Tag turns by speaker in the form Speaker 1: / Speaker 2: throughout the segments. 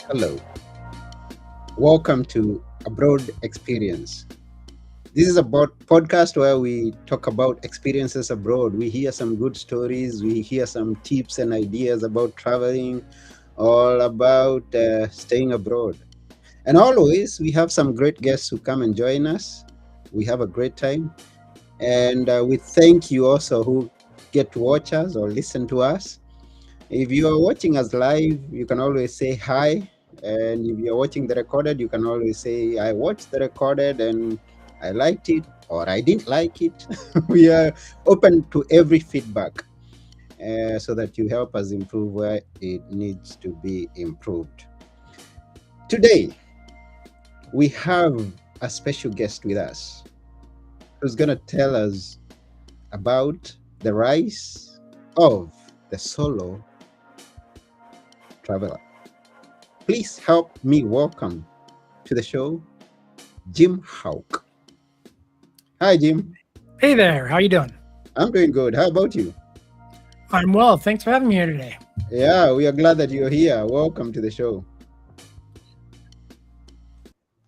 Speaker 1: Hello, welcome to Abroad Experience. This is a podcast where we talk about experiences abroad. We hear some good stories, we hear some tips and ideas about traveling, all about staying abroad. And always, we have some great guests who come and join us. We have a great time. And we thank you also who get to watch us or listen to us. If you are watching us live, you can always say hi. And if you're watching the recorded, you can always say, I watched the recorded and I liked it or I didn't like it. We are open to every feedback so that you help us improve where it needs to be improved. Today, we have a special guest with us who's going to tell us about the rise of the solo traveler. Please help me welcome to the show, JPHauck. Hi, Jim.
Speaker 2: Hey there, how you doing?
Speaker 1: I'm doing good. How about you?
Speaker 2: I'm well. Thanks for having me here today.
Speaker 1: Yeah, we are glad that you're here. Welcome to the show.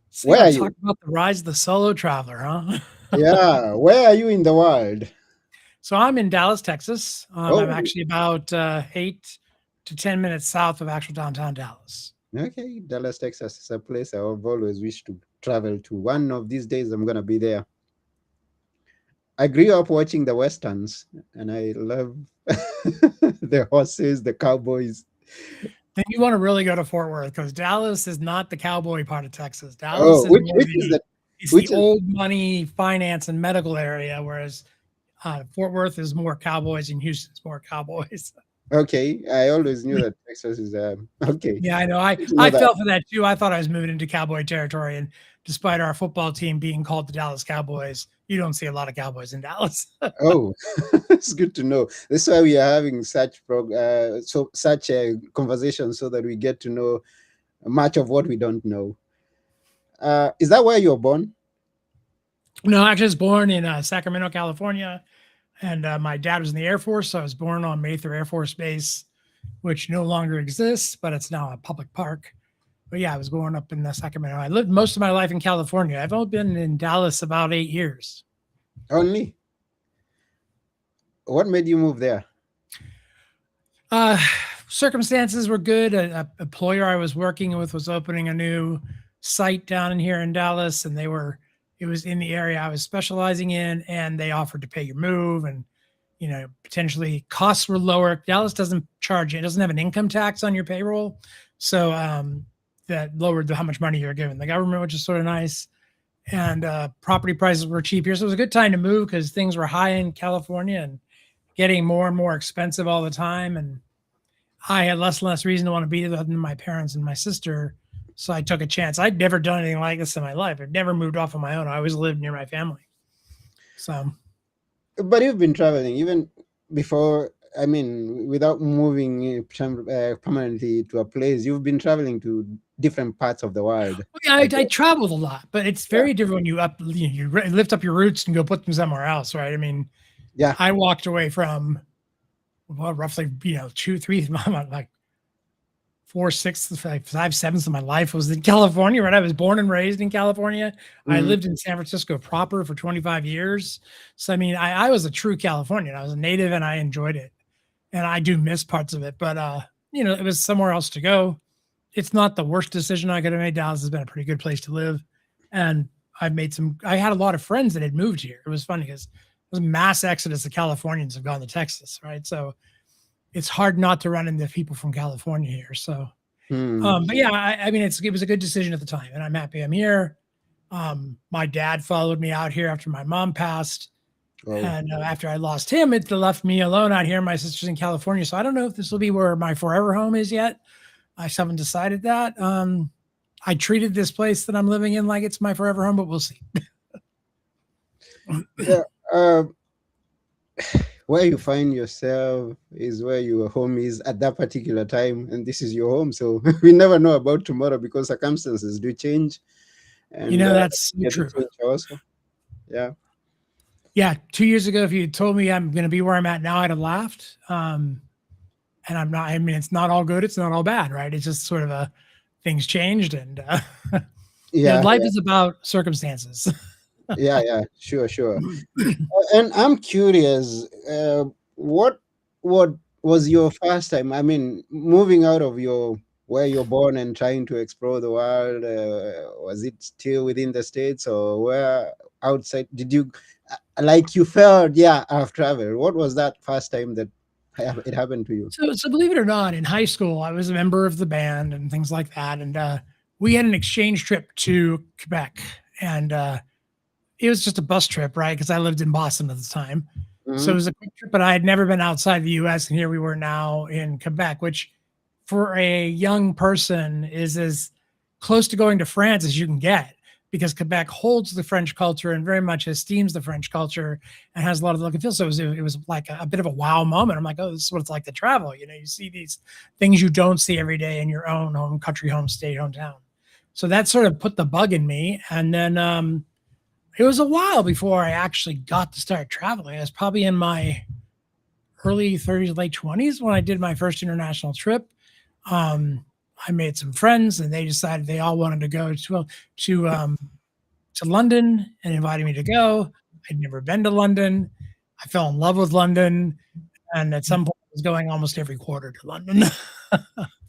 Speaker 2: So
Speaker 1: Where
Speaker 2: yeah,
Speaker 1: are
Speaker 2: talk
Speaker 1: you?
Speaker 2: about the rise of the solo traveler, huh?
Speaker 1: Yeah, where are you in the world?
Speaker 2: So I'm in Dallas, Texas. I'm
Speaker 1: Oh,
Speaker 2: actually about 8 to 10 minutes south of actual downtown Dallas.
Speaker 1: okay. Dallas, Texas is a place I've always wished to travel to. One of these days, I'm going to be there. I grew up watching the Westerns and I love the horses, the cowboys.
Speaker 2: Then you want to really go to Fort Worth because Dallas is not the cowboy part of Texas. Dallas
Speaker 1: Oh,
Speaker 2: is
Speaker 1: which,
Speaker 2: more
Speaker 1: which is
Speaker 2: the
Speaker 1: the
Speaker 2: it's the
Speaker 1: which is
Speaker 2: old money finance and medical area, whereas Fort Worth is more cowboys and Houston's more cowboys.
Speaker 1: Okay, I always knew that Texas is okay.
Speaker 2: Yeah, I know. I
Speaker 1: Good to know
Speaker 2: I
Speaker 1: that.
Speaker 2: fell for that too. I thought I was moving into cowboy territory, and despite our football team being called the Dallas Cowboys, you don't see a lot of cowboys in Dallas.
Speaker 1: Oh, it's good to know. That's why we are having such a conversation so that we get to know much of what we don't know. Is that where you're born?
Speaker 2: No, actually, I was born in Sacramento, California, and my dad was in the Air Force, so I was born on Mather Air Force Base, which no longer exists, but it's now a public park. But yeah, I was born up in Sacramento. I lived most of my life in California. I've only been in Dallas about 8 years.
Speaker 1: Only. What made you move there?
Speaker 2: Uh, Circumstances were good. A employer I was working with was opening a new site down in here in Dallas, and it was in the area I was specializing in, and they offered to pay your move, and potentially costs were lower. Dallas doesn't charge you; it doesn't have an income tax on your payroll, so that lowered how much money you're given the government, which is sort of nice. And property prices were cheap here, so it was a good time to move because things were high in California and getting more and more expensive all the time, and I had less and less reason to want to be there than my parents and my sister. So I took a chance. I'd never done anything like this in my life. I've never moved off on my own. I always lived near my family. So
Speaker 1: But you've been traveling even before. I mean, without moving permanently to a place, you've been traveling to different parts of the world.
Speaker 2: yeah,
Speaker 1: I
Speaker 2: I
Speaker 1: guess.
Speaker 2: traveled a lot, but it's
Speaker 1: Yeah.
Speaker 2: very different when you lift up your roots and go put them somewhere else, right? I mean,
Speaker 1: Yeah.
Speaker 2: I walked away from roughly 2, 3, like 4/6, 5/7 of my life was in California, right? I was born and raised in California. I
Speaker 1: Mhm.
Speaker 2: lived in San Francisco proper for 25 years. So, I mean, I was a true Californian. I was a native and I enjoyed it. And I do miss parts of it, but, it was somewhere else to go. It's not the worst decision I could have made. Dallas has been a pretty good place to live. And I had a lot of friends that had moved here. It was funny because it was a mass exodus of Californians have gone to Texas, right? So it's hard not to run into people from California here. So,
Speaker 1: Hmm.
Speaker 2: but yeah, I mean, it was a good decision at the time, and I'm happy I'm here. My dad followed me out here after my mom passed,
Speaker 1: Oh.
Speaker 2: and after I lost him, it left me alone out here. My sister's in California, so I don't know if this will be where my forever home is yet. I still haven't decided that. I treated this place that I'm living in like it's my forever home, but we'll see.
Speaker 1: Yeah. Uh, where you find yourself is where your home is at that particular time, and this is your home. So we never know about tomorrow because circumstances do change, and
Speaker 2: That's so
Speaker 1: get to
Speaker 2: true.
Speaker 1: change also. Yeah.
Speaker 2: Yeah, 2 years ago, if you told me I'm going to be where I'm at now, I'd have laughed. And I'm not. I mean, it's not all good. It's not all bad, right? It's just sort of a things changed, and
Speaker 1: Yeah,
Speaker 2: life is about circumstances.
Speaker 1: yeah, sure, sure. And I'm curious, what what was your first time? I mean, moving out of your where you're born and trying to explore the world. Was it still within the states or where outside? Did you like you felt? Yeah, I've traveled. What was that first time that it happened to you?
Speaker 2: So believe it or not, in high school, I was a member of the band and things like that, and we had an exchange trip to Quebec, and it was just a bus trip, right? Because I lived in Boston at the time. So it
Speaker 1: Hmm.
Speaker 2: was a quick trip, but I had never been outside the US. And here we were now in Quebec, which for a young person is as close to going to France as you can get because Quebec holds the French culture and very much esteems the French culture and has a lot of look and feel. So it was like a bit of a wow moment. I'm like, oh, this is what it's like to travel. You know, you see these things you don't see every day in your own home country, home state, hometown. So that sort of put the bug in me. And then it was a while before I actually got to start traveling. I was probably in my early 30s, late 20s when I did my first international trip. Um, I made some friends, and they decided they all wanted to go to um, to London and invited me to go. I'd never been to London. I fell in love with London, and at some point, I was going almost every quarter to London.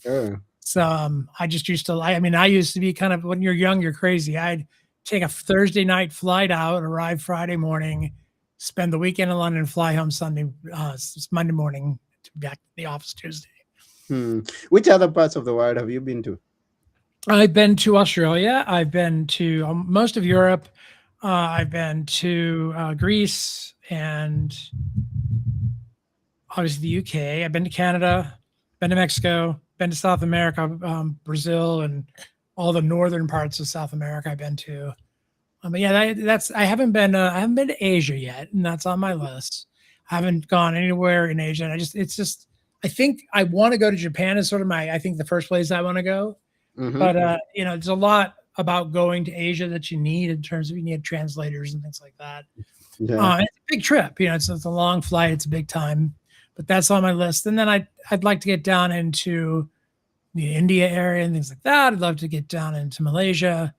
Speaker 1: Oh,
Speaker 2: So I just used to, I mean, I used to be kind of when you're young, you're crazy. I'd take a Thursday night flight out, arrive Friday morning, spend the weekend in London, fly home Monday morning to back to the office Tuesday.
Speaker 1: hmm. Which other parts of the world have you been to?
Speaker 2: I've been to Australia. I've been to most of Europe. I've been to Greece and obviously the UK. I've been to Canada, been to Mexico, been to South America, Brazil, and all the northern parts of South America. I've been to. But yeah, that's I haven't been. I haven't been to Asia yet, and that's on my list. I haven't gone anywhere in Asia, and it's just. I think I want to go to Japan is sort of my. I think the first place I want to go,
Speaker 1: Mm-hmm.
Speaker 2: but there's a lot about going to Asia that you need in terms of you need translators and things like that.
Speaker 1: Yeah.
Speaker 2: It's a big trip. It's a long flight. It's a big time, but that's on my list. And then I'd like to get down into the India area and things like that. I'd love to get down into Malaysia,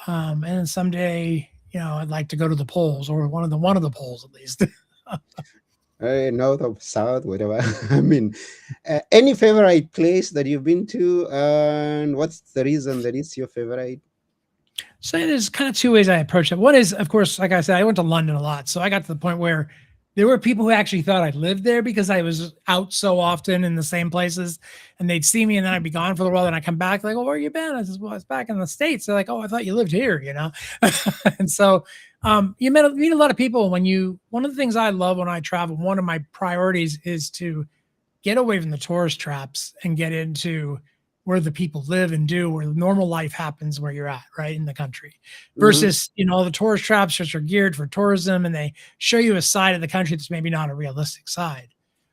Speaker 2: and then someday, I'd like to go to the poles or one of the poles at least.
Speaker 1: North or south, whatever. I mean, any favorite place that you've been to, and what's the reason that it's your favorite?
Speaker 2: So there's kind of two ways I approach it. One is, of course, like I said, I went to London a lot, so I got to the point where there were people who actually thought I lived there because I was out so often in the same places, and they'd see me, and then I'd be gone for a while, and I come back like, "Oh, where you been?" I said, "Well, I was back in the States." They're like, "Oh, I thought you lived here," and so you meet a lot of people when you. One of the things I love when I travel, one of my priorities is to get away from the tourist traps and get into where the people live and do where normal life happens where you're at, right, in the country,
Speaker 1: Mm-hmm.
Speaker 2: versus all the tourist traps which are geared for tourism and they show you a side of the country that's maybe not a realistic side.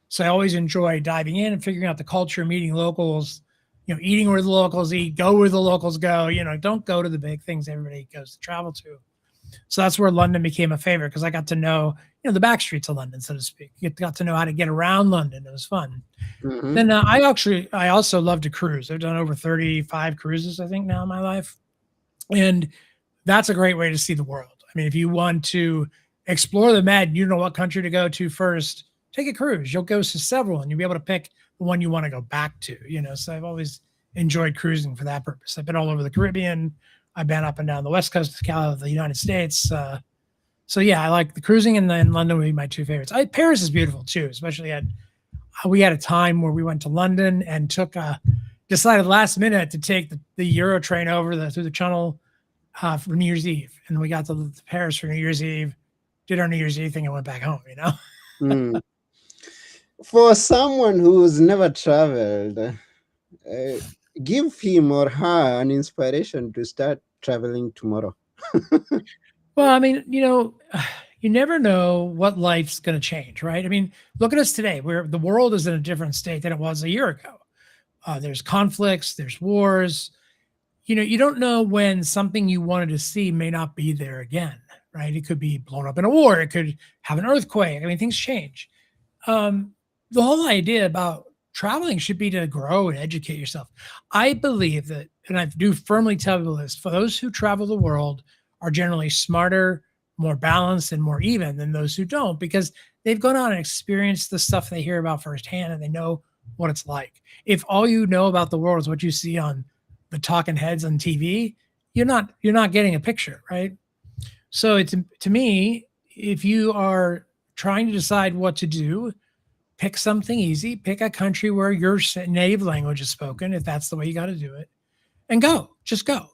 Speaker 2: So I always enjoy diving in and figuring out the culture, meeting locals, eating where the locals eat, go where the locals go. Don't go to the big things everybody goes to travel to. So that's where London became a favorite because I got to know, the back streets of London, so to speak. Got to know how to get around London. It was fun.
Speaker 1: Mm-hmm.
Speaker 2: Then I also love to cruise. I've done over 35 cruises, I think, now in my life, and that's a great way to see the world. I mean, if you want to explore the Med, you know what country to go to first. Take a cruise. You'll go to several, and you'll be able to pick the one you want to go back to. So I've always enjoyed cruising for that purpose. I've been all over the Caribbean. I've been up and down the west coast of the United States. So yeah, I like the cruising, and then London would be my two favorites. Paris is beautiful too, especially we had a time where we went to London and decided last minute to take the Euro train through the Channel for New Year's Eve, and we got to Paris for New Year's Eve, did our New Year's Eve thing, and went back home.
Speaker 1: Mm. For someone who's never traveled, give him or her an inspiration to start traveling tomorrow.
Speaker 2: Well, I mean, you never know what life's going to change, right? I mean, look at us today, where the world is in a different state than it was a year ago. There's conflicts, there's wars. You don't know when something you wanted to see may not be there again, right? It could be blown up in a war. It could have an earthquake. I mean, things change. The whole idea about traveling should be to grow and educate yourself. I believe that, and I do firmly tell people this, for those who travel the world are generally smarter, more balanced, and more even than those who don't, because they've gone on and experienced the stuff they hear about firsthand and they know what it's like. If all you know about the world is what you see on the talking heads on TV, you're not getting a picture, right? So it's, to me, if you are trying to decide what to do, pick something easy, pick a country where your native language is spoken, if that's the way you got to do it, and just go.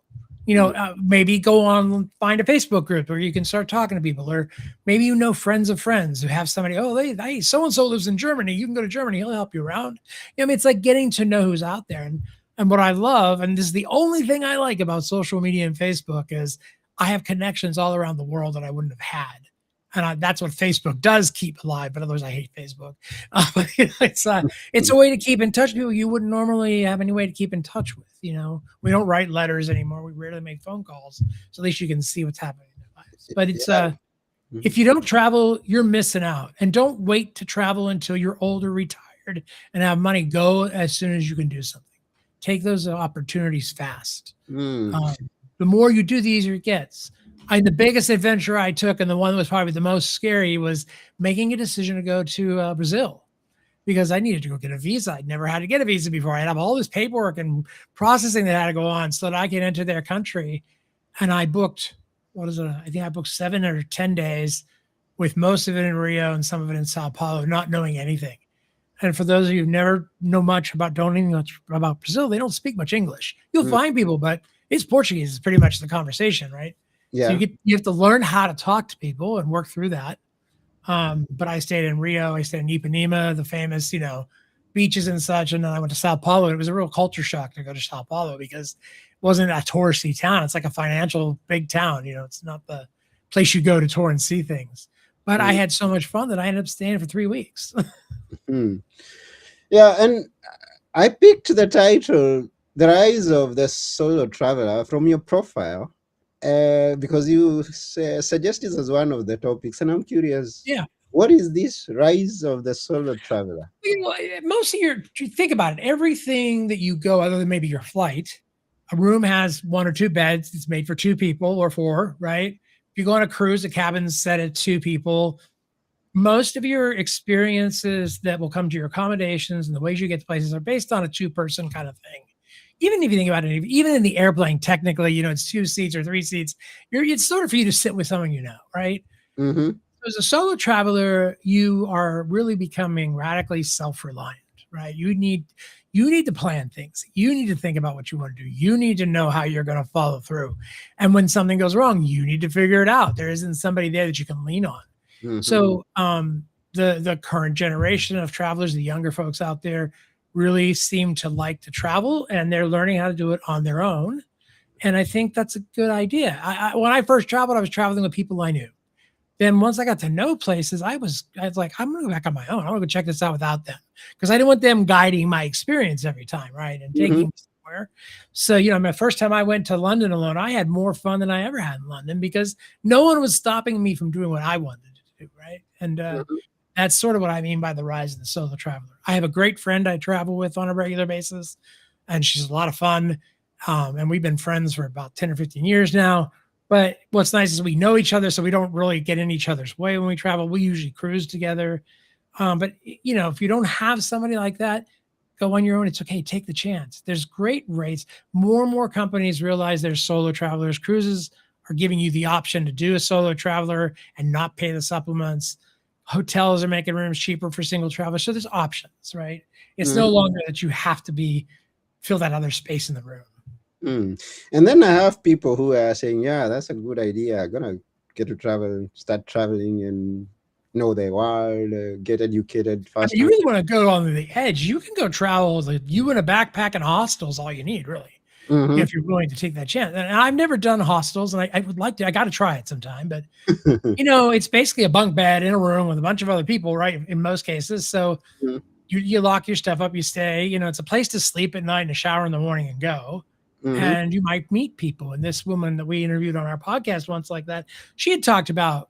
Speaker 2: Maybe go on, find a Facebook group where you can start talking to people, or maybe friends of friends who have somebody. Oh, they so and so lives in Germany. You can go to Germany; he'll help you around. I mean, it's like getting to know who's out there. And what I love, and this is the only thing I like about social media and Facebook, is I have connections all around the world that I wouldn't have had. And that's what Facebook does keep alive. But otherwise, I hate Facebook. It's a way to keep in touch with people you wouldn't normally have any way to keep in touch with. We don't write letters anymore. We rarely make phone calls. So at least you can see what's happening in their lives. But it's if you don't travel, you're missing out. And don't wait to travel until you're older, retired, and have money. Go as soon as you can do something. Take those opportunities fast. The more you do, the easier it gets. The biggest adventure I took, and the one that was probably the most scary, was making a decision to go to Brazil, because I needed to go get a visa. I'd never had to get a visa before. I'd have all this paperwork and processing that had to go on so that I could enter their country. And I booked, I think I booked 7 or 10 days, with most of it in Rio and some of it in Sao Paulo, not knowing anything. And for those of you who never know much about, don't even know much about Brazil, they don't speak much English. You'll find people, but it's Portuguese is pretty much the conversation, right? Yeah. So you have to learn how to talk to people and work through that. But I stayed in Rio. I stayed in Ipanema, the famous, beaches and such. And then I went to Sao Paulo. It was a real culture shock to go to Sao Paulo, because it wasn't a touristy town. It's like a financial big town. It's not the place you go to tour and see things. But I had so much fun that I ended up staying for 3 weeks.
Speaker 1: Yeah, and I picked the title, The Rise of the Solo Traveler, from your profile. Because you suggest it as one of the topics, and I'm curious.
Speaker 2: Yeah.
Speaker 1: What is this rise of the solo traveler?
Speaker 2: Most of think about it. Everything that you go, other than maybe your flight, a room has 1 or 2 beds. It's made for 2 people or 4, right? If you go on a cruise, the cabin's set at 2 people. Most of your experiences that will come to your accommodations and the ways you get to places are based on a 2-person kind of thing. Even if you think about it, even in the airplane, technically, it's 2 seats or 3 seats. It's sort of for you to sit with someone right?
Speaker 1: Mm-hmm.
Speaker 2: As a solo traveler, you are really becoming radically self-reliant, right? You need to plan things. You need to think about what you want to do. You need to know how you're going to follow through. And when something goes wrong, you need to figure it out. There isn't somebody there that you can lean on. Mm-hmm. So the current generation of travelers, the younger folks out there, really seem to like to travel, and they're learning how to do it on their own. And I think that's a good idea. When I first traveled, I was traveling with people I knew. Then once I got to know places, I was like, I'm going to go back on my own. I'm going to go check this out without them, because I didn't want them guiding my experience every time, right? And taking me somewhere. So, my first time I went to London alone, I had more fun than I ever had in London, because no one was stopping me from doing what I wanted to do, right? And that's sort of what I mean by the rise of the solo traveler. I have a great friend I travel with on a regular basis, and she's a lot of fun. And we've been friends for about 10 or 15 years now. But what's nice is we know each other, so we don't really get in each other's way when we travel. We usually cruise together. But, if you don't have somebody like that, go on your own. It's okay. Take the chance. There's great rates. More and more companies realize there's solo travelers. Cruises are giving you the option to do a solo traveler and not pay the supplements. Hotels are making rooms cheaper for single travelers. So there's options, right? It's no longer that you have to fill that other space in the room.
Speaker 1: And then I have people who are saying, yeah, that's a good idea. I'm going to get to travel, start traveling and know the world, get educated faster.
Speaker 2: You really want to go on the edge. You can go travel, like you in a backpack and hostels, all you need, really. If you're willing to take that chance. And I've never done hostels, and I would like to. I got to try it sometime. But, it's basically a bunk bed in a room with a bunch of other people, right, in most cases. So you lock your stuff up, you stay. It's a place to sleep at night and a shower in the morning and go. And you might meet people. And this woman that we interviewed on our podcast once like that, she had talked about,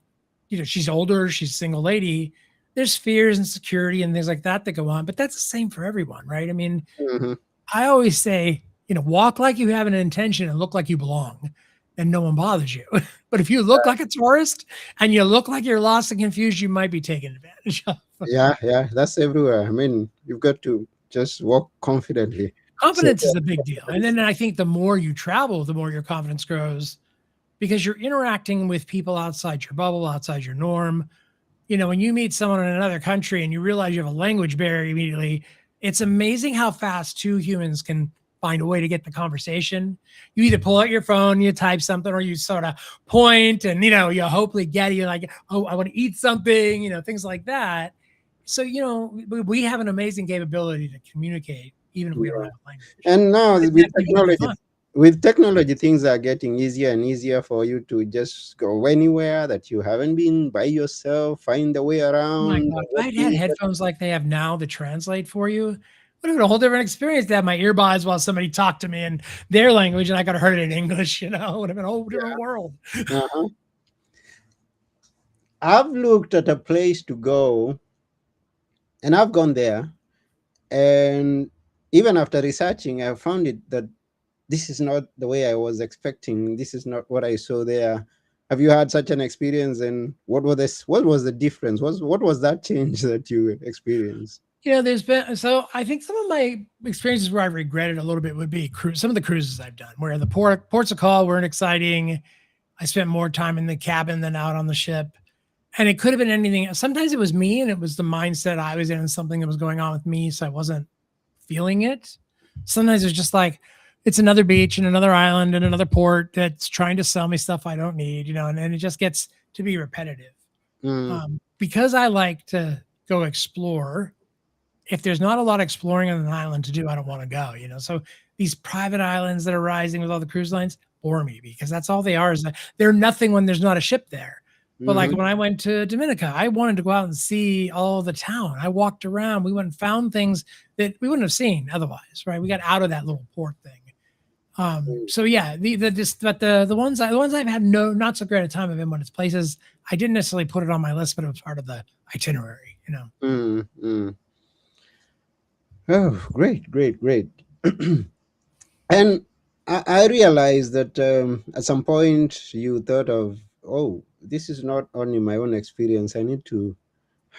Speaker 2: she's older, she's a single lady, there's fears and security and things like that that go on, but that's the same for everyone, right? I mean,
Speaker 1: Mhm.
Speaker 2: I always say, walk like you have an intention and look like you belong, and no one bothers you. But if you look like a tourist and you look like you're lost and confused, you might be taken advantage of.
Speaker 1: Yeah, yeah, that's everywhere. I mean, you've got to just walk confidently. So,
Speaker 2: Confidence is a big deal. And then I think the more you travel, the more your confidence grows because you're interacting with people outside your bubble, outside your norm. When you meet someone in another country and you realize you have a language barrier immediately, it's amazing how fast two humans can find a way to get the conversation. You either pull out your phone, you type something, or you sort of point and, you hopefully get it. You're like, oh, I want to eat something, things like that. So, we have an amazing capability to communicate, even if we don't
Speaker 1: yeah.
Speaker 2: have a language.
Speaker 1: And now
Speaker 2: It's
Speaker 1: with
Speaker 2: actually really
Speaker 1: technology,
Speaker 2: fun.
Speaker 1: things are getting easier and easier for you to just go anywhere that you haven't been by yourself, find a way
Speaker 2: Oh my
Speaker 1: around.
Speaker 2: god, if
Speaker 1: What
Speaker 2: I'd had
Speaker 1: things that,
Speaker 2: headphones like they have now to translate for you, would have been a whole different experience to have my earbuds while somebody talked to me in their language and I could have heard it in English, it would have been a whole different world.
Speaker 1: uh-huh. I've looked at a place to go, and I've gone there, and even after researching, I found it that this is not the way I was expecting. This is not what I saw there. Have you had such an experience? And what was the difference? What was that change that you experienced?
Speaker 2: There's been so I think some of my experiences where I regretted a little bit would be some of the cruises I've done where the ports of call weren't exciting. I spent more time in the cabin than out on the ship. And it could have been anything. Sometimes it was me and it was the mindset I was in and something that was going on with me. So I wasn't feeling it. Sometimes it's just like it's another beach and another island and another port that's trying to sell me stuff I don't need, and it just gets to be repetitive.
Speaker 1: Mm,
Speaker 2: Because I like to go explore, if there's not a lot of exploring on an island to do, I don't want to go, So these private islands that are rising with all the cruise lines bore me because that's all they are is that they're nothing when there's not a ship there. But like
Speaker 1: mhm,
Speaker 2: when I went to Dominica, I wanted to go out and see all the town. I walked around. We went and found things that we wouldn't have seen otherwise, right? We got out of that little port thing.
Speaker 1: mm,
Speaker 2: So yeah, the ones I've had not so great a time of in when it's places I didn't necessarily put it on my list, but it was part of the itinerary.
Speaker 1: mm, mm. Oh, great, great, great. And I realized that at some point you thought of, oh, this is not only my own experience. I need to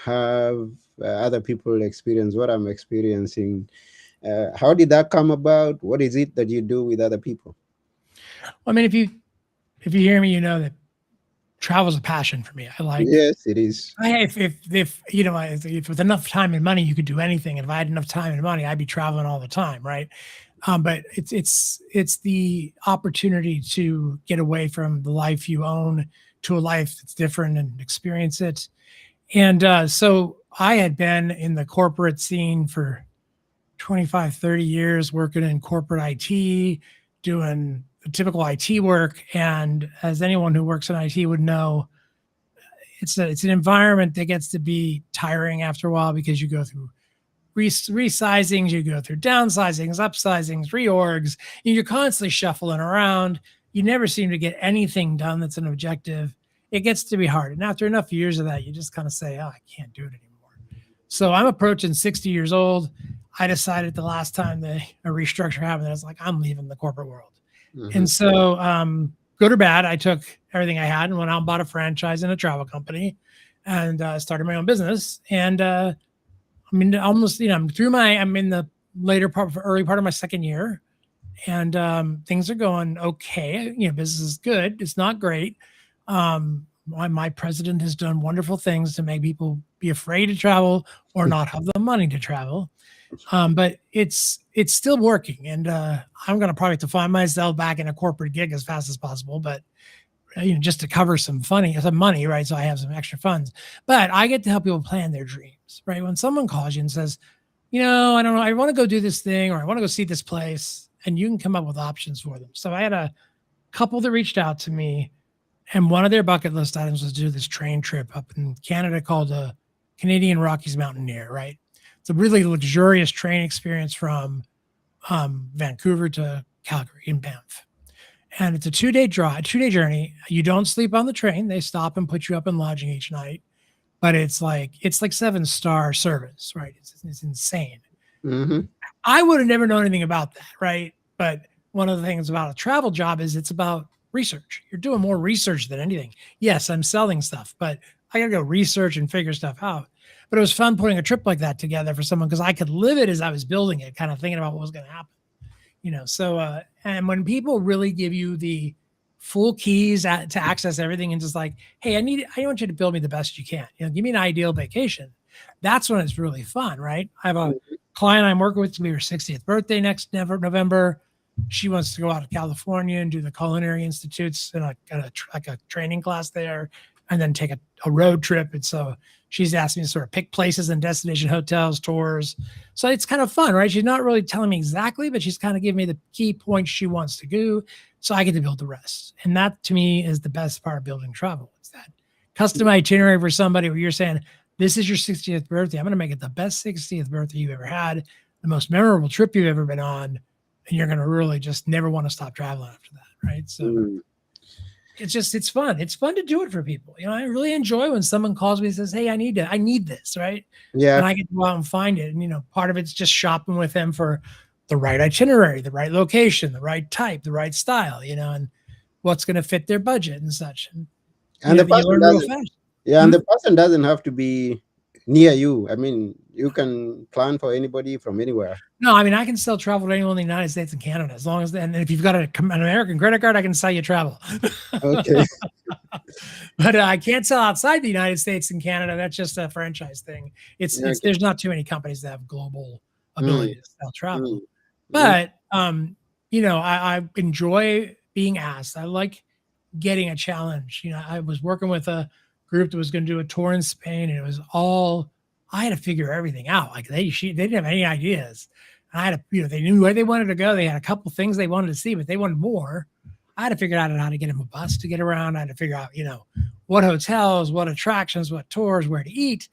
Speaker 1: have other people experience what I'm experiencing. How did that come about? What is it that you do with other people?
Speaker 2: I mean, if you hear me, you know that travel is a passion for me. I like
Speaker 1: Yes, it is.
Speaker 2: if if with enough time and money you could do anything. And if I had enough time and money, I'd be traveling all the time, right? But it's the opportunity to get away from the life you own to a life that's different and experience it. And so I had been in the corporate scene for 25, 30 years working in corporate IT, doing typical IT work. And as anyone who works in IT would know, it's an environment that gets to be tiring after a while because you go through resizings, you go through downsizings, upsizings, reorgs, and you're constantly shuffling around. You never seem to get anything done that's an objective. It gets to be hard. And after enough years of that, you just kind of say, oh, I can't do it anymore. So I'm approaching 60 years old. I decided the last time a restructure happened, I was like, I'm leaving the corporate world.
Speaker 1: Hmm.
Speaker 2: And so, good or bad, I took everything I had and went out and bought a franchise in a travel company and started my own business. And I mean, almost, I'm in the early part of my second year, and things are going okay. Business is good. It's not great. My president has done wonderful things to make people be afraid to travel or not have the money to travel. But it's still working, and I'm going to probably have to find myself back in a corporate gig as fast as possible. But just to cover some money, right? So I have some extra funds. But I get to help people plan their dreams, right? When someone calls you and says, I don't know, I want to go do this thing or I want to go see this place, and you can come up with options for them. So I had a couple that reached out to me, and one of their bucket list items was to do this train trip up in Canada called the Canadian Rockies Mountaineer, right? It's a really luxurious train experience from Vancouver to Calgary in Banff. And it's a 2-day journey. You don't sleep on the train. They stop and put you up in lodging each night. but it's like 7-star service, right? It's insane.
Speaker 1: Mm-hmm.
Speaker 2: I would have never known anything about that, right? But one of the things about a travel job is it's about research. You're doing more research than anything. Yes, I'm selling stuff, but I got to go research and figure stuff out. But it was fun putting a trip like that together for someone because I could live it as I was building it, kind of thinking about what was going to happen. So and when people really give you the full keys to access everything and just like, hey, I want you to build me the best you can. Give me an ideal vacation. That's when it's really fun, right? I have a client I'm working with to be her 60th birthday next November. She wants to go out to California and do the Culinary Institutes and like a training class there, and then take a road trip. And so she's asked me to sort of pick places and destination hotels, tours. So it's kind of fun, right? She's not really telling me exactly, but she's kind of giving me the key points she wants to do. So I get to build the rest. And that to me is the best part of building travel. It's that custom itinerary for somebody where you're saying, this is your 60th birthday. I'm going to make it the best 60th birthday you've ever had, the most memorable trip you've ever been on. And you're going to really just never want to stop traveling after that. Right. So it's fun. It's fun to do it for people. I really enjoy when someone calls me and says, hey, I need this. Right.
Speaker 1: Yeah.
Speaker 2: And I get to go out and find it. And, part of it's just shopping with them for the right itinerary, the right location, the right type, the right style, and what's going to fit their budget and such.
Speaker 1: And the person doesn't, and the person doesn't have to be near you. I mean, you can plan for anybody from anywhere.
Speaker 2: No, I mean, I can sell travel to anyone in the United States and Canada as long as, and if you've got an American credit card, I can sell you travel.
Speaker 1: Okay.
Speaker 2: But I can't sell outside the United States and Canada. That's just a franchise thing. There's not too many companies that have global ability to sell travel. But, I enjoy being asked. I like getting a challenge. I was working with a group that was going to do a tour in Spain, and it was all, I had to figure everything out. Like they didn't have any ideas. And I had to, they knew where they wanted to go. They had a couple things they wanted to see, but they wanted more. I had to figure out how to get them a bus to get around. I had to figure out, what hotels, what attractions, what tours, where to eat.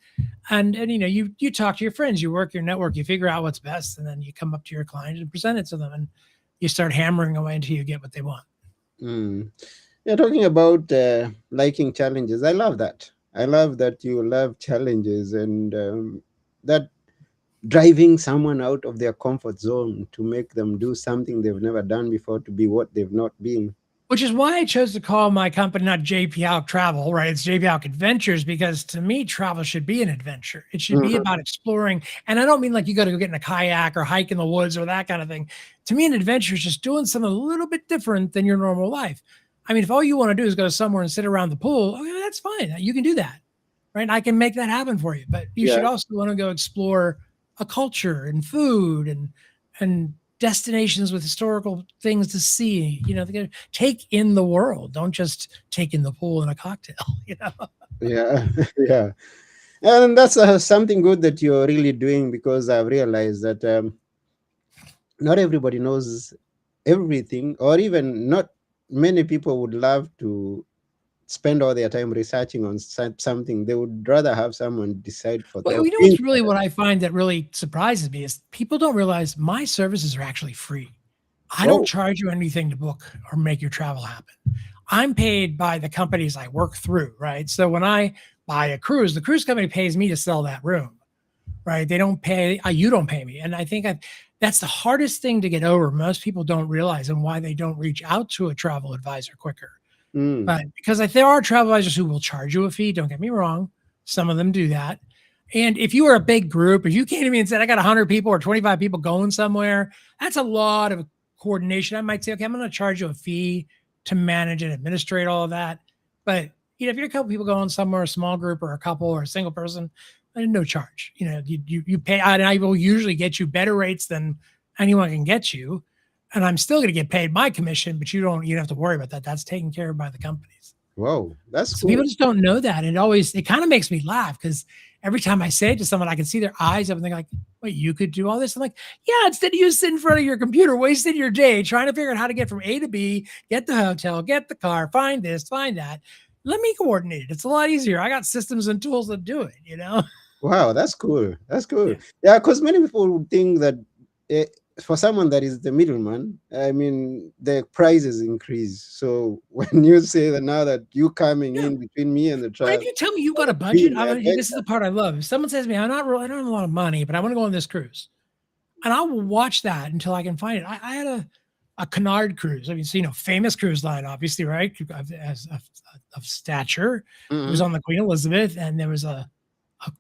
Speaker 2: And you talk to your friends, you work your network, you figure out what's best, and then you come up to your client and present it to them, and you start hammering away until you get what they want.
Speaker 1: You're talking about liking challenges. I love that. I love that you love challenges, and that driving someone out of their comfort zone to make them do something they've never done before, to be what they've not been.
Speaker 2: Which is why I chose to call my company not JPHauck Travel, right? It's JPHauck Adventures, because to me, travel should be an adventure. It should be about exploring. And I don't mean like you got to go get in a kayak or hike in the woods or that kind of thing. To me, an adventure is just doing something a little bit different than your normal life. I mean, if all you want to do is go somewhere and sit around the pool, okay, that's fine. You can do that, right? I can make that happen for you. But you should also want to go explore a culture and food and destinations with historical things to see. Take in the world. Don't just take in the pool and a cocktail.
Speaker 1: Yeah. And that's something good that you're really doing, because I've realized that not everybody knows everything, or even not many people would love to spend all their time researching on something. They would rather have someone decide for them.
Speaker 2: What's really what I find that really surprises me is people don't realize my services are actually free. I don't charge you anything to book or make your travel happen. I'm paid by the companies I work through, right? So when I buy a cruise, the cruise company pays me to sell that room, right? They don't pay, you don't pay me. And I think that's the hardest thing to get over. Most people don't realize, and why they don't reach out to a travel advisor quicker. But because there are travel advisors who will charge you a fee, don't get me wrong. Some of them do that. And if you were a big group, if you came to me and said, I got 100 people or 25 people going somewhere, that's a lot of coordination. I might say, okay, I'm going to charge you a fee to manage and administrate all of that. But if you're a couple people going somewhere, a small group or a couple or a single person, no charge. You pay, and I will usually get you better rates than anyone can get you. And I'm still going to get paid my commission, but you don't have to worry about that. That's taken care of by the companies.
Speaker 1: Whoa, that's
Speaker 2: cool. People just don't know that. And it kind of makes me laugh, because every time I say it to someone, I can see their eyes up and they're like, wait, you could do all this? I'm like, yeah, instead of you sitting in front of your computer, wasting your day trying to figure out how to get from A to B, get the hotel, get the car, find this, find that. Let me coordinate it. It's a lot easier. I got systems and tools that do it,
Speaker 1: Wow, that's cool. That's cool. Yeah, because many people would think that for someone that is the middleman, I mean, the prices increase. So when you say that now that you coming
Speaker 2: Yeah.
Speaker 1: in between me and the
Speaker 2: But if
Speaker 1: tribe,
Speaker 2: you tell me you got a budget,
Speaker 1: being the
Speaker 2: this is
Speaker 1: adventure.
Speaker 2: the part I love. If someone says to me, I don't have a lot of money, but I want to go on this cruise, and I will watch that until I can find it. I had a canard cruise. I mean, so, famous cruise line, obviously, right? As of stature. It was
Speaker 1: Mm-hmm,
Speaker 2: on the Queen Elizabeth, and there was a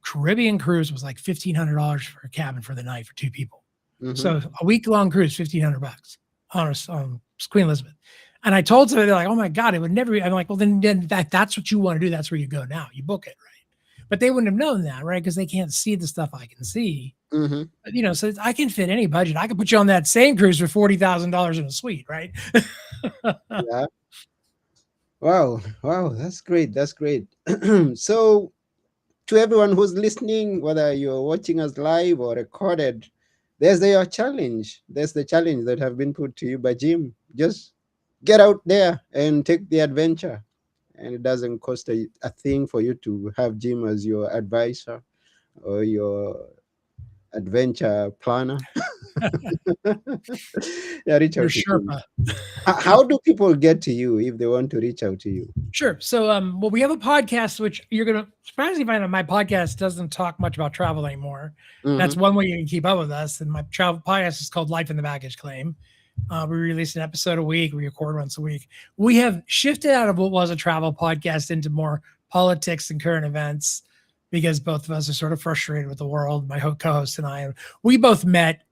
Speaker 2: Caribbean cruise was like $1,500 for a cabin for the night for two people.
Speaker 1: mm-hmm,
Speaker 2: So a week long cruise, $1,500 on Queen Elizabeth. And I told somebody, they're like, "Oh my God, it would never be." I'm like, "Well, then that's what you want to do. That's where you go now. You book it, right?" But they wouldn't have known that, right? Because they can't see the stuff I can see.
Speaker 1: mm-hmm.
Speaker 2: But, so I can fit any budget. I could put you on that same cruise for $40,000 in a suite, right?
Speaker 1: Yeah. Wow. Wow. That's great. That's great. So, to everyone who's listening, whether you're watching us live or recorded, there's your challenge. There's the challenge that have been put to you by Jim. Just get out there and take the adventure. And it doesn't cost a thing for you to have Jim as your advisor or your adventure planner. Yeah, reach
Speaker 2: Your
Speaker 1: out to Jim.
Speaker 2: Sherpa.
Speaker 1: How do people get to you if they want to reach out to you?
Speaker 2: Sure. So, well, we have a podcast which you're gonna surprisingly find out my podcast doesn't talk much about travel anymore. That's
Speaker 1: Mm-hmm,
Speaker 2: one way you can keep up with us. And my travel podcast is called Life in the Baggage Claim. We release an episode a week. We record once a week. We have shifted out of what was a travel podcast into more politics and current events because both of us are sort of frustrated with the world. My co-host and I, we both met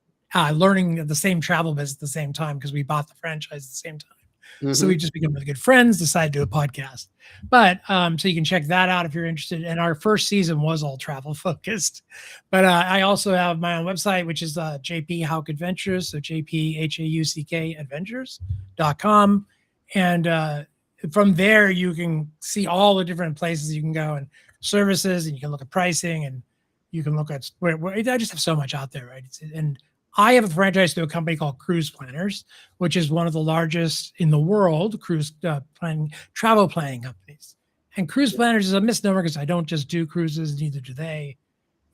Speaker 2: learning the same travel business at the same time because we bought the franchise at the same time. So
Speaker 1: mm-hmm.
Speaker 2: we just become really good friends, decided to do a podcast. But so you can check that out if you're interested. And our first season was all travel focused. But I also have my own website, which is JPHauck Adventures. So JPHauck Adventures.com. And from there, you can see all the different places you can go and services, and you can look at pricing, and you can look at where I just have so much out there, right? And I have a franchise to a company called Cruise Planners, which is one of the largest in the world cruise travel planning companies. And Cruise Planners is a misnomer because I don't just do cruises, neither do they.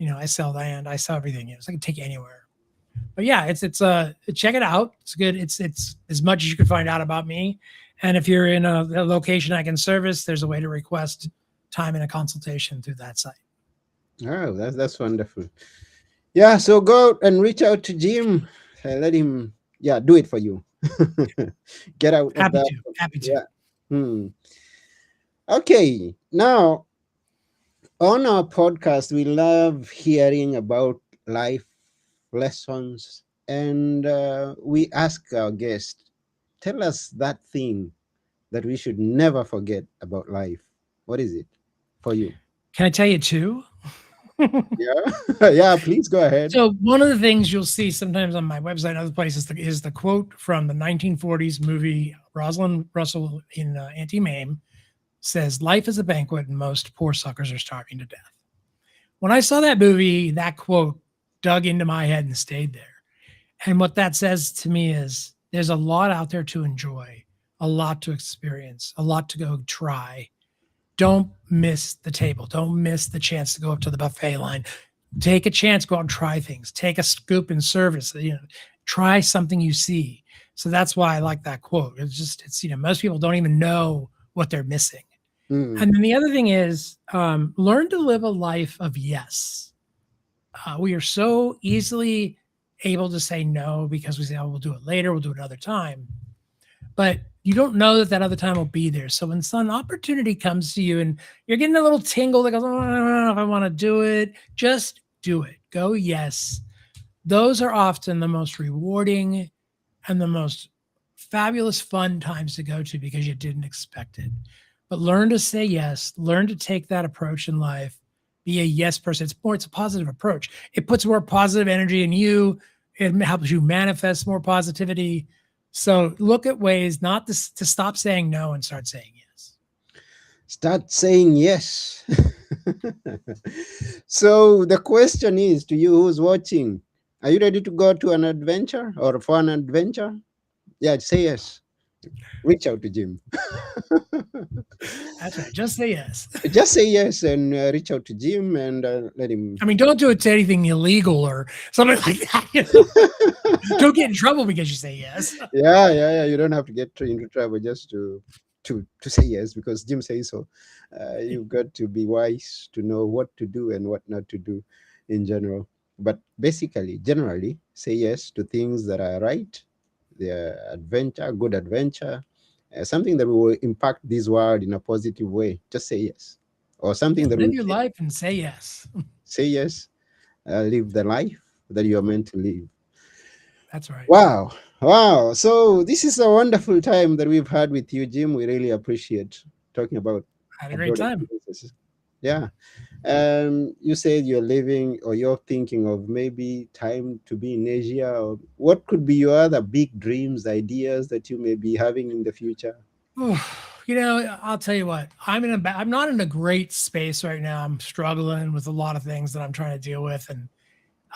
Speaker 2: I sell land, I sell everything. So I can take you anywhere. But yeah, it's check it out. It's good. It's as much as you can find out about me. And if you're in a location I can service, there's a way to request time and a consultation through that site.
Speaker 1: Oh, that's wonderful. Yeah, so go and reach out to Jim. Let him, yeah, do it for you. Get out of
Speaker 2: Happy
Speaker 1: that.
Speaker 2: to. Happy to.
Speaker 1: Yeah. Okay. Now, on our podcast, we love hearing about life lessons, and we ask our guests, tell us that thing that we should never forget about life. What is it for you?
Speaker 2: Can I tell you two?
Speaker 1: Yeah. Yeah, please go ahead.
Speaker 2: So one of the things you'll see sometimes on my website and other places is the quote from the 1940s movie Rosalind Russell in Auntie Mame says, "Life is a banquet and most poor suckers are starving to death." When I saw that movie, that quote dug into my head and stayed there. And what that says to me is there's a lot out there to enjoy, a lot to experience, a lot to go try. Don't miss the table. Don't miss the chance to go up to the buffet line. Take a chance, go out and try things. Take a scoop in service. Try something you see. So that's why I like that quote. It's most people don't even know what they're missing.
Speaker 1: Mm,
Speaker 2: And then the other thing is learn to live a life of yes. We are so easily able to say no because we say, "Oh, we'll do it later. We'll do it another time." But you don't know that other time will be there. So when some opportunity comes to you and you're getting a little tingle that goes, "Oh, I don't know if I want to do it," just do it. Go yes. Those are often the most rewarding and the most fabulous fun times to go to because you didn't expect it. But learn to say yes. Learn to take that approach in life. Be a yes person. It's a positive approach. It puts more positive energy in you. It helps you manifest more positivity. So look at ways not to stop saying no and start saying yes.
Speaker 1: start saying yes. So the question is to you who's watching, are you ready to go to an adventure or for an adventure? Yeah, say yes. Reach out to Jim.
Speaker 2: That's right. Just say yes.
Speaker 1: Just say yes and reach out to Jim and let him.
Speaker 2: I mean, don't do it to anything illegal or something like that. Don't get in trouble because you say yes.
Speaker 1: Yeah. You don't have to get into trouble just to say yes because Jim says so. You've got to be wise to know what to do and what not to do in general. But basically, generally, say yes to things that are right, the adventure, good adventure, something that will impact this world in a positive way. Just say yes, or
Speaker 2: Yeah,
Speaker 1: something that
Speaker 2: live
Speaker 1: will
Speaker 2: your life and say yes.
Speaker 1: say yes. Live the life that you are meant to live.
Speaker 2: That's right.
Speaker 1: Wow. Wow. So this is a wonderful time that we've had with you, Jim. We really appreciate talking about
Speaker 2: I had a great
Speaker 1: abroad
Speaker 2: time.
Speaker 1: experiences. Yeah. You said you're living or you're thinking of maybe time to be in Asia. Or what could be your other big dreams, ideas that you may be having in the future?
Speaker 2: I'll tell you what. I'm not in a great space right now. I'm struggling with a lot of things that I'm trying to deal with, and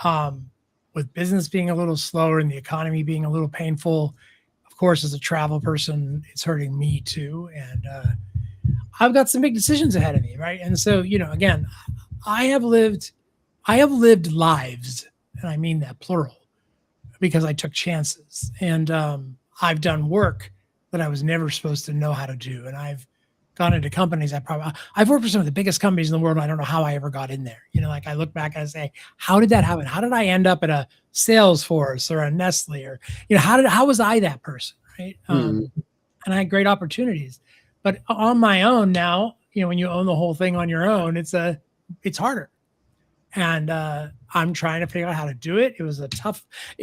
Speaker 2: um, with business being a little slower and the economy being a little painful. Of course, as a travel person, it's hurting me too, and I've got some big decisions ahead of me, right? And so, again, I have lived, I have lived lives, and I mean that plural, because I took chances, and I've done work that I was never supposed to know how to do, and I've gone into companies I've worked for some of the biggest companies in the world. And I don't know how I ever got in there. Like I look back and I say, how did that happen? How did I end up at a Salesforce or a Nestle, or how was I that person, right?
Speaker 1: Hmm.
Speaker 2: And I had great opportunities, but on my own now, when you own the whole thing on your own, it's harder. And I'm trying to figure out how to do it. It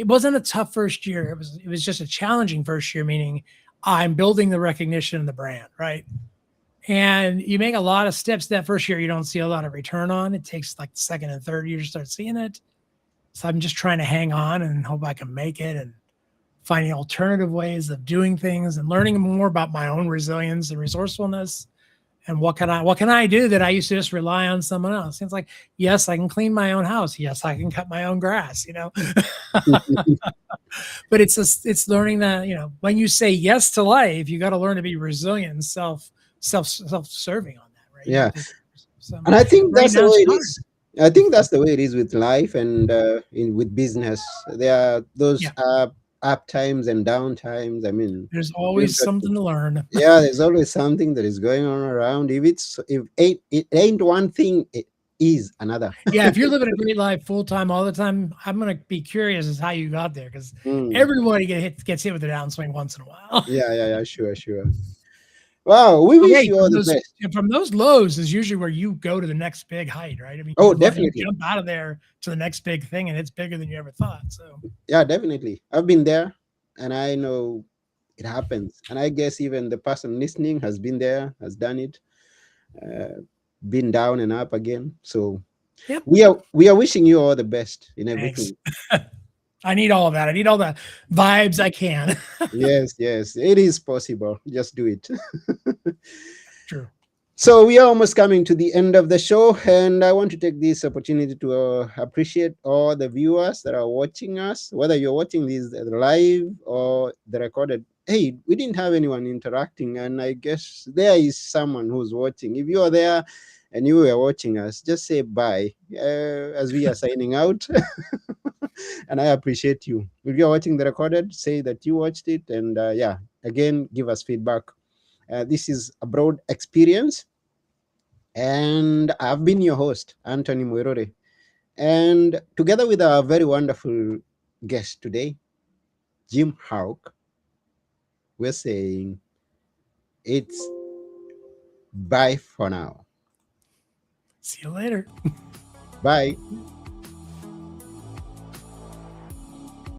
Speaker 2: wasn't a tough first year. It was just a challenging first year, meaning I'm building the recognition of the brand, right? And you make a lot of steps that first year you don't see a lot of return on. It takes like the second and third year to start seeing it. So I'm just trying to hang on and hope I can make it, and finding alternative ways of doing things and learning more about my own resilience and resourcefulness. And what can I do that I used to just rely on someone else? It's like, yes, I can clean my own house. Yes, I can cut my own grass. But it's learning that, when you say yes to life, you got to learn to be resilient and self-serving on that, right? You
Speaker 1: Yeah.
Speaker 2: have to some
Speaker 1: And I think
Speaker 2: right
Speaker 1: that's the
Speaker 2: now
Speaker 1: way
Speaker 2: it's
Speaker 1: it
Speaker 2: hard.
Speaker 1: is. I think that's the way it is with life and with business. There are those
Speaker 2: Yeah,
Speaker 1: up times and down times. I mean,
Speaker 2: there's
Speaker 1: we've
Speaker 2: always
Speaker 1: got to,
Speaker 2: something to learn.
Speaker 1: yeah, there's always something that is going on around. If it ain't one thing, it is another.
Speaker 2: Yeah, if you're living a great life full time all the time, I'm gonna be curious as how you got there, because
Speaker 1: Mm.
Speaker 2: everybody gets hit with a downswing once in a while.
Speaker 1: Yeah, sure. Wow, we
Speaker 2: But
Speaker 1: wish
Speaker 2: hey,
Speaker 1: you all the best.
Speaker 2: from those lows is usually where you go to the next big height, right? I mean,
Speaker 1: Oh,
Speaker 2: you
Speaker 1: definitely.
Speaker 2: jump out of there to the next big thing, and it's bigger than you ever thought. So
Speaker 1: Yeah, definitely. I've been there and I know it happens. And I guess even the person listening has been there, has done it, uh, been down and up again. So
Speaker 2: yep,
Speaker 1: we are wishing you all the best in
Speaker 2: thanks.
Speaker 1: everything.
Speaker 2: I need all of that. I need all the vibes I can.
Speaker 1: Yes, it is possible. Just do it.
Speaker 2: True.
Speaker 1: So we are almost coming to the end of the show, and I want to take this opportunity to appreciate all the viewers that are watching us, whether you're watching this live or the recorded. Hey, we didn't have anyone interacting, and I guess there is someone who's watching. If you are there and you were watching us, just say bye as we are signing out. And I appreciate you. If you're watching the recorded, say that you watched it, and yeah, again, give us feedback. This is a broad experience. And I've been your host, Anthony Muirore. And together with our very wonderful guest today, Jim Hauck, we're saying it's bye for now.
Speaker 2: See you later.
Speaker 1: Bye.